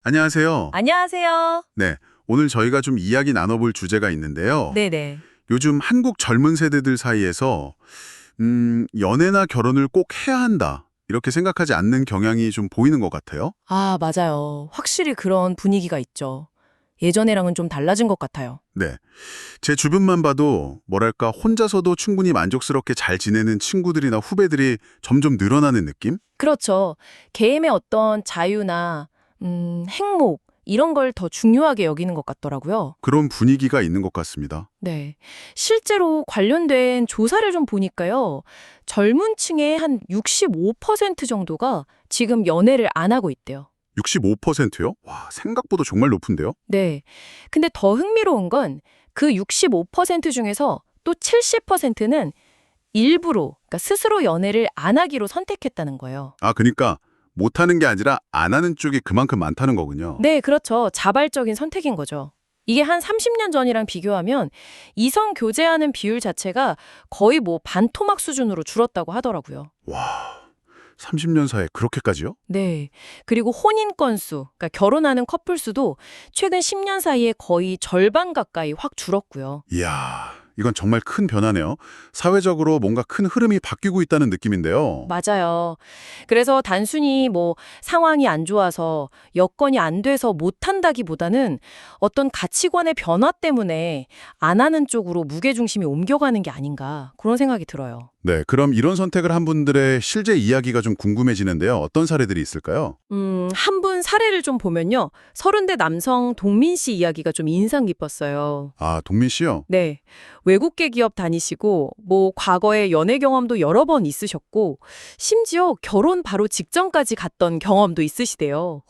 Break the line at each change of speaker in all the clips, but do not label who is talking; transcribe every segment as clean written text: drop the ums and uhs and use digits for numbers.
안녕하세요.
안녕하세요.
네, 오늘 저희가 좀 이야기 나눠볼 주제가 있는데요.
네네.
요즘 한국 젊은 세대들 사이에서 연애나 결혼을 꼭 해야 한다 이렇게 생각하지 않는 경향이 좀 보이는 것 같아요.
아, 맞아요. 확실히 그런 분위기가 있죠. 예전이랑은 좀 달라진 것 같아요.
네, 제 주변만 봐도 뭐랄까 혼자서도 충분히 만족스럽게 잘 지내는 친구들이나 후배들이 점점 늘어나는 느낌?
그렇죠. 개인의 어떤 자유나 행복 이런 걸 더 중요하게 여기는 것 같더라고요.
그런 분위기가 있는 것 같습니다.
네. 실제로 관련된 조사를 좀 보니까요. 젊은 층의 한 65% 정도가 지금 연애를 안 하고 있대요.
65%요? 와, 생각보다 정말 높은데요?
네. 근데 더 흥미로운 건 그 65% 중에서 또 70%는 일부러, 그러니까 스스로 연애를 안 하기로 선택했다는 거예요.
아, 그러니까 못하는 게 아니라 안 하는 쪽이 그만큼 많다는 거군요.
네, 그렇죠. 자발적인 선택인 거죠. 이게 한 30년 전이랑 비교하면 이성 교제하는 비율 자체가 거의 뭐 반토막 수준으로 줄었다고 하더라고요.
와, 30년 사이에 그렇게까지요?
네. 그리고 혼인 건수, 그러니까 결혼하는 커플 수도 최근 10년 사이에 거의 절반 가까이 확 줄었고요.
이야, 이건 정말 큰 변화네요. 사회적으로 뭔가 큰 흐름이 바뀌고 있다는 느낌인데요.
맞아요. 그래서 단순히 뭐 상황이 안 좋아서 여건이 안 돼서 못한다기보다는 어떤 가치관의 변화 때문에 안 하는 쪽으로 무게중심이 옮겨가는 게 아닌가 그런 생각이 들어요.
네, 그럼 이런 선택을 한 분들의 실제 이야기가 좀 궁금해지는데요. 어떤 사례들이 있을까요?
한 분 사례를 좀 보면요. 30대 남성 동민 씨 이야기가 좀 인상 깊었어요.
아, 동민 씨요?
네. 외국계 기업 다니시고, 뭐, 과거에 연애 경험도 여러 번 있으셨고, 심지어 결혼 바로 직전까지 갔던 경험도 있으시대요.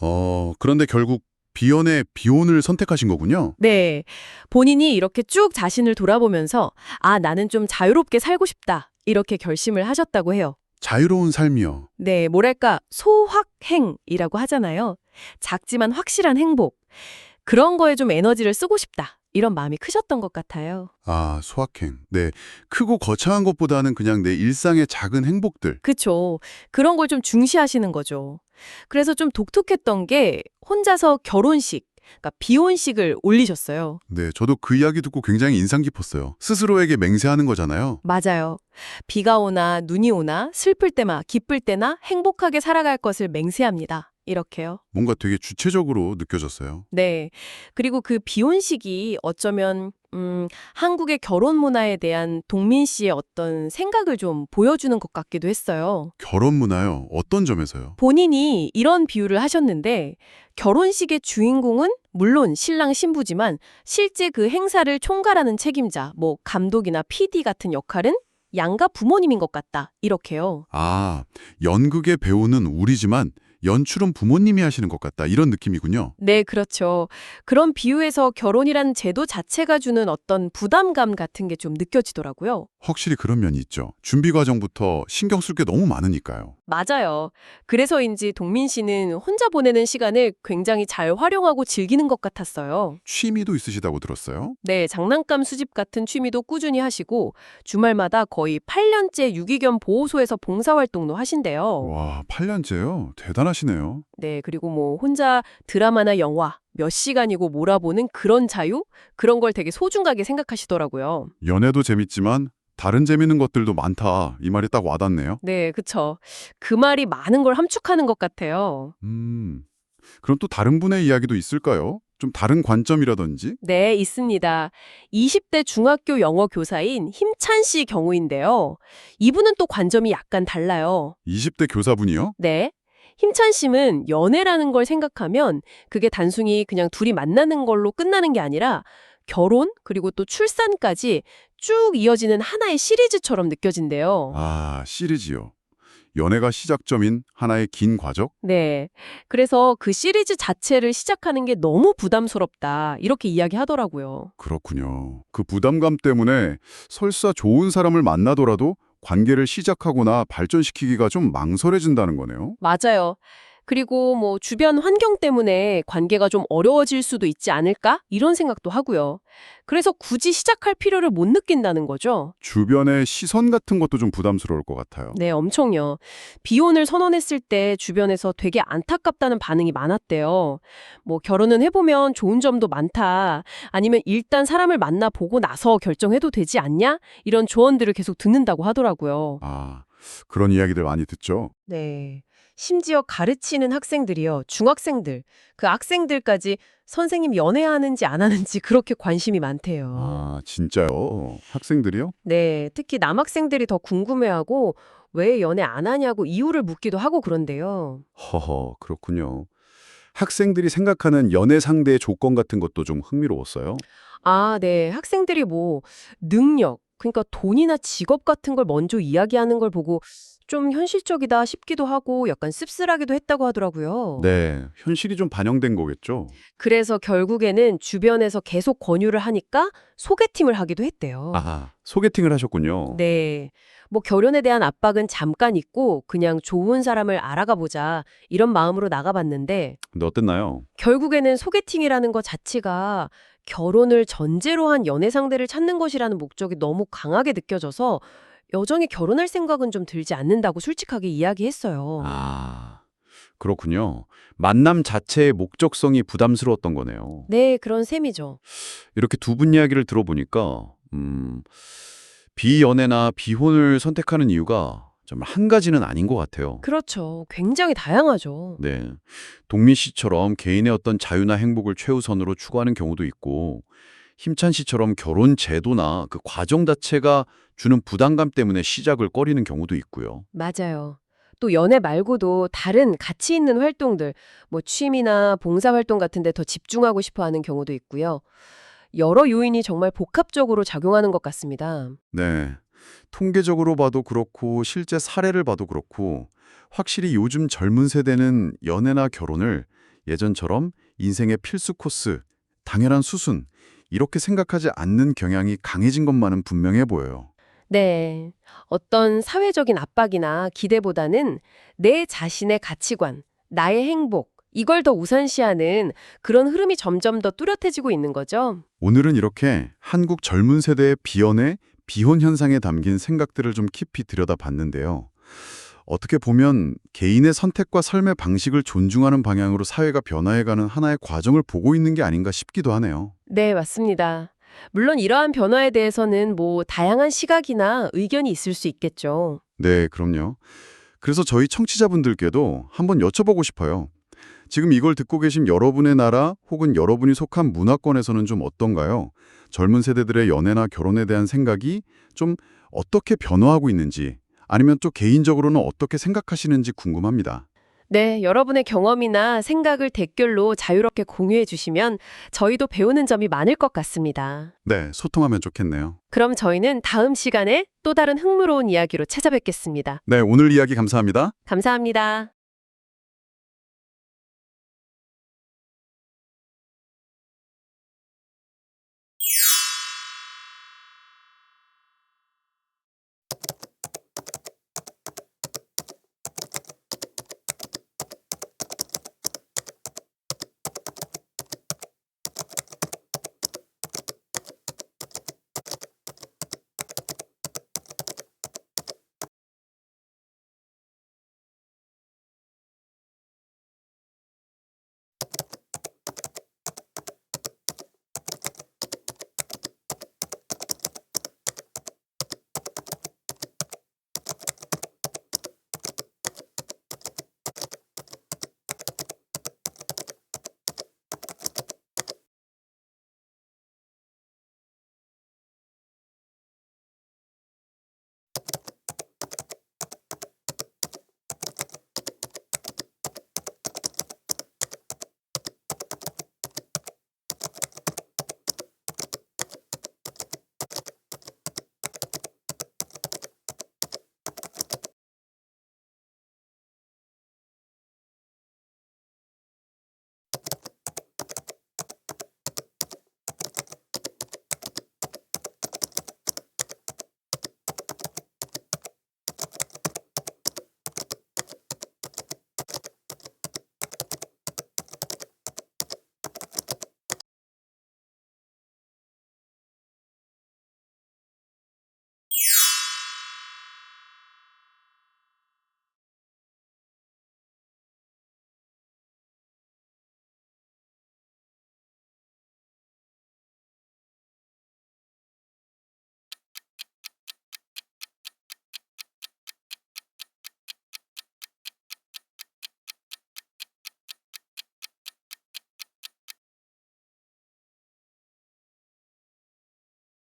그런데 결국 비연의 비혼을 선택하신 거군요.
네. 본인이 이렇게 쭉 자신을 돌아보면서, 아, 나는 좀 자유롭게 살고 싶다. 이렇게 결심을 하셨다고 해요.
자유로운 삶이요.
네, 뭐랄까, 소확행이라고 하잖아요. 작지만 확실한 행복. 그런 거에 좀 에너지를 쓰고 싶다. 이런 마음이 크셨던 것 같아요.
아, 소확행. 네, 크고 거창한 것보다는 그냥 내 일상의 작은 행복들.
그쵸. 그런 걸 좀 중시하시는 거죠. 그래서 좀 독특했던 게 혼자서 결혼식, 그러니까 비혼식을 올리셨어요.
네, 저도 그 이야기 듣고 굉장히 인상 깊었어요. 스스로에게 맹세하는 거잖아요.
맞아요. 비가 오나 눈이 오나 슬플 때나 기쁠 때나 행복하게 살아갈 것을 맹세합니다. 이렇게요.
뭔가 되게 주체적으로 느껴졌어요.
네. 그리고 그 비혼식이 어쩌면 한국의 결혼 문화에 대한 동민 씨의 어떤 생각을 좀 보여주는 것 같기도 했어요.
결혼 문화요? 어떤 점에서요?
본인이 이런 비유를 하셨는데 결혼식의 주인공은 물론 신랑 신부지만 실제 그 행사를 총괄하는 책임자, 뭐 감독이나 PD 같은 역할은 양가 부모님인 것 같다. 이렇게요.
아, 연극의 배우는 우리지만 연출은 부모님이 하시는 것 같다. 이런 느낌이군요.
네, 그렇죠. 그런 비유에서 결혼이란 제도 자체가 주는 어떤 부담감 같은 게 좀 느껴지더라고요.
확실히 그런 면이 있죠. 준비 과정부터 신경 쓸 게 너무 많으니까요.
맞아요. 그래서인지 동민 씨는 혼자 보내는 시간을 굉장히 잘 활용하고 즐기는 것 같았어요.
취미도 있으시다고 들었어요?
네, 장난감 수집 같은 취미도 꾸준히 하시고 주말마다 거의 8년째 유기견 보호소에서 봉사활동도 하신대요.
와, 8년째요? 대단하시네요.
네, 그리고 뭐 혼자 드라마나 영화 몇 시간이고 몰아보는 그런 자유? 그런 걸 되게 소중하게 생각하시더라고요.
연애도 재밌지만 다른 재밌는 것들도 많다. 이 말이 딱 와닿네요.
네, 그쵸. 그 말이 많은 걸 함축하는 것 같아요.
그럼 또 다른 분의 이야기도 있을까요? 좀 다른 관점이라든지?
네, 있습니다. 20대 중학교 영어 교사인 힘찬 씨 경우인데요. 이분은 또 관점이 약간 달라요.
20대 교사분이요?
네. 힘찬 씨는 연애라는 걸 생각하면 그게 단순히 그냥 둘이 만나는 걸로 끝나는 게 아니라 결혼, 그리고 또 출산까지 쭉 이어지는 하나의 시리즈처럼 느껴진대요.
아, 시리즈요. 연애가 시작점인 하나의 긴 과정?
네. 그래서 그 시리즈 자체를 시작하는 게 너무 부담스럽다. 이렇게 이야기하더라고요.
그렇군요. 그 부담감 때문에 설사 좋은 사람을 만나더라도 관계를 시작하거나 발전시키기가 좀 망설여진다는 거네요.
맞아요.
그리고 뭐 주변 환경 때문에 관계가 좀 어려워질 수도 있지 않을까? 이런 생각도 하고요. 그래서 굳이 시작할 필요를 못 느낀다는 거죠.
주변의 시선 같은 것도 좀 부담스러울 것 같아요.
네, 엄청요. 비혼을 선언했을 때 주변에서 되게 안타깝다는 반응이 많았대요. 뭐 결혼은 해보면 좋은 점도 많다. 아니면 일단 사람을 만나보고 나서 결정해도 되지 않냐? 이런 조언들을 계속 듣는다고 하더라고요.
아, 그런 이야기들 많이 듣죠.
네. 심지어 가르치는 학생들이요. 중학생들. 그 학생들까지 선생님 연애하는지 안 하는지 그렇게 관심이 많대요.
아, 진짜요? 학생들이요?
네. 특히 남학생들이 더 궁금해하고 왜 연애 안 하냐고 이유를 묻기도 하고 그런데요.
허허, 그렇군요. 학생들이 생각하는 연애 상대의 조건 같은 것도 좀 흥미로웠어요.
아, 네. 학생들이 뭐 능력, 그러니까 돈이나 직업 같은 걸 먼저 이야기하는 걸 보고 좀 현실적이다 싶기도 하고 약간 씁쓸하기도 했다고 하더라고요.
네, 현실이 좀 반영된 거겠죠.
그래서 결국에는 주변에서 계속 권유를 하니까 소개팅을 하기도 했대요.
아, 소개팅을 하셨군요.
네. 뭐 결혼에 대한 압박은 잠깐 있고 그냥 좋은 사람을 알아가 보자 이런 마음으로 나가봤는데
근데 어땠나요?
결국에는 소개팅이라는 것 자체가 결혼을 전제로 한 연애 상대를 찾는 것이라는 목적이 너무 강하게 느껴져서 여전히 결혼할 생각은 좀 들지 않는다고 솔직하게 이야기했어요.
아, 그렇군요. 만남 자체의 목적성이 부담스러웠던 거네요.
네, 그런 셈이죠.
이렇게 두 분 이야기를 들어보니까, 비연애나 비혼을 선택하는 이유가 좀 한 가지는 아닌 것 같아요.
그렇죠. 굉장히 다양하죠.
네. 동민 씨처럼 개인의 어떤 자유나 행복을 최우선으로 추구하는 경우도 있고, 힘찬 씨처럼 결혼 제도나 그 과정 자체가 주는 부담감 때문에 시작을 꺼리는 경우도 있고요.
맞아요. 또 연애 말고도 다른 가치 있는 활동들, 뭐 취미나 봉사활동 같은 데 더 집중하고 싶어 하는 경우도 있고요. 여러 요인이 정말 복합적으로 작용하는 것 같습니다.
네. 통계적으로 봐도 그렇고 실제 사례를 봐도 그렇고 확실히 요즘 젊은 세대는 연애나 결혼을 예전처럼 인생의 필수 코스, 당연한 수순 이렇게 생각하지 않는 경향이 강해진 것만은 분명해 보여요.
네. 어떤 사회적인 압박이나 기대보다는 내 자신의 가치관, 나의 행복, 이걸 더 우선시하는 그런 흐름이 점점 더 뚜렷해지고 있는 거죠.
오늘은 이렇게 한국 젊은 세대의 비연애, 비혼 현상에 담긴 생각들을 좀 깊이 들여다봤는데요. 어떻게 보면 개인의 선택과 삶의 방식을 존중하는 방향으로 사회가 변화해가는 하나의 과정을 보고 있는 게 아닌가 싶기도 하네요.
네, 맞습니다. 물론 이러한 변화에 대해서는 뭐 다양한 시각이나 의견이 있을 수 있겠죠.
네, 그럼요. 그래서 저희 청취자분들께도 한번 여쭤보고 싶어요. 지금 이걸 듣고 계신 여러분의 나라 혹은 여러분이 속한 문화권에서는 좀 어떤가요? 젊은 세대들의 연애나 결혼에 대한 생각이 좀 어떻게 변화하고 있는지 아니면 또 개인적으로는 어떻게 생각하시는지 궁금합니다.
네, 여러분의 경험이나 생각을 댓글로 자유롭게 공유해 주시면 저희도 배우는 점이 많을 것 같습니다.
네, 소통하면 좋겠네요.
그럼 저희는 다음 시간에 또 다른 흥미로운 이야기로 찾아뵙겠습니다.
네, 오늘 이야기 감사합니다.
감사합니다.